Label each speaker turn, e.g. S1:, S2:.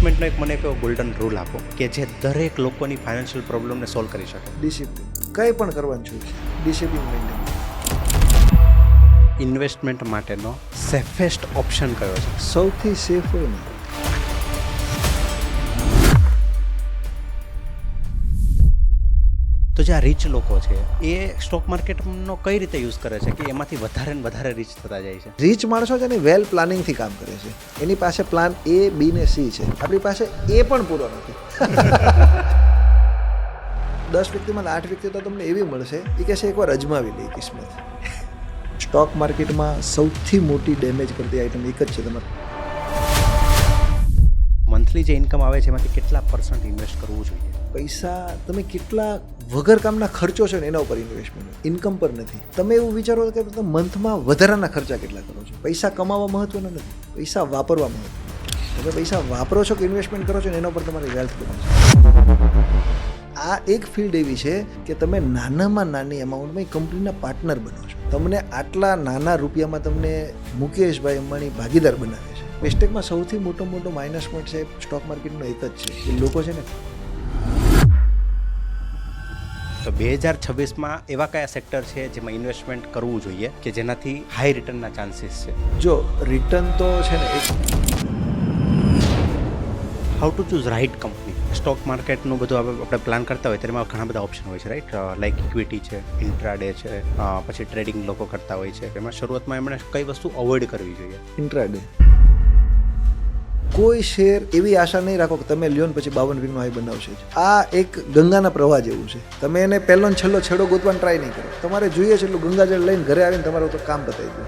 S1: ઇન્વેસ્ટમેન્ટનો એક મને એક ગોલ્ડન રૂલ આપો કે જે દરેક લોકોની ફાઇનાન્શિયલ પ્રોબ્લેમને સોલ્વ કરી શકે.
S2: ડિસિપ્લિન કંઈ પણ કરવાનું છું ડિસિપ્લિન મેન્ટેન.
S1: ઇન્વેસ્ટમેન્ટ માટેનો સેફેસ્ટ ઓપ્શન કયો છે?
S2: સૌથી સેફ હોય ને
S1: તો જે આ રીચ લોકો છે એ સ્ટોક માર્કેટનો કઈ રીતે યુઝ કરે છે કે એમાંથી વધારે ને વધારે રીચ થતા જાય છે?
S2: રીચ માણસો છે ને વેલ પ્લાનિંગથી કામ કરે છે. એની પાસે પ્લાન A, B ને C છે. આપણી પાસે એ પણ પૂરો નથી. 10 વ્યક્તિમાં 8 વ્યક્તિ તો તમને એવી મળશે એ કહેશે એકવાર અજમાવી લઈ કિસ્મત. સ્ટોક માર્કેટમાં સૌથી મોટી ડેમેજ કરતી આઈટમ એક જ છે તમારે.
S1: મંથલી જે ઇન્કમ આવે છે એમાંથી કેટલા % ઇન્વેસ્ટ કરવું જોઈએ?
S2: પૈસા તમે કેટલા વગર કામના ખર્ચો છો ને એના ઉપર ઇન્વેસ્ટમેન્ટ, ઇન્કમ પર નથી. તમે એવું વિચારો કે તમે મંથમાં વધારાના ખર્ચા કેટલા કરો છો. પૈસા કમાવા મહત્વના નથી, પૈસા વાપરવા મહત્વના. તમે પૈસા વાપરો છો કે ઇન્વેસ્ટમેન્ટ કરો છો ને એના ઉપર તમારી વેલ્થ બને છે. આ એક ફિલ્ડ એવી છે કે તમે નાનામાં નાની એમાઉન્ટમાં કંપનીના પાર્ટનર બનો છો. તમને આટલા નાના રૂપિયામાં તમને મુકેશભાઈ અંબાણી ભાગીદાર બનાવે છે. મિસ્ટેકમાં સૌથી મોટો માઇનસ પોઈન્ટ છે સ્ટોક માર્કેટનો એક જ છે કે લોકો છે ને.
S1: તો 2026માં એવા કયા સેક્ટર છે જેમાં ઇન્વેસ્ટમેન્ટ કરવું જોઈએ કે જેનાથી હાઈ રિટર્નના ચાન્સીસ છે?
S2: જો રિટર્ન તો છે ને એક
S1: how to choose right company. Stock માર્કેટનું બધું આપણે પ્લાન કરતા હોય ત્યારે એમાં ઘણા બધા ઓપ્શન હોય છે, રાઈટ? લાઈક ઇક્વિટી છે, ઇન્ટ્રાડે છે, પછી ટ્રેડિંગ લોકો કરતા હોય છે. એમાં શરૂઆતમાં એમણે કઈ વસ્તુ અવોઇડ કરવી જોઈએ?
S2: ઇન્ટ્રાડે. કોઈ શેર એવી આશા નહીં રાખો કે તમે લ્યો ને પછી 52 વીકનો હાઈ બનાવશે. આ એક ગંગાના પ્રવાહ જેવું છે. તમે એને પહેલો ને છેલ્લો છેડો ગોતવાનો ટ્રાય નહીં કરો. તમારે જોઈએ છે એટલું ગંગાજળ લઈને ઘરે આવીને તમારું તો કામ બતાવી દો.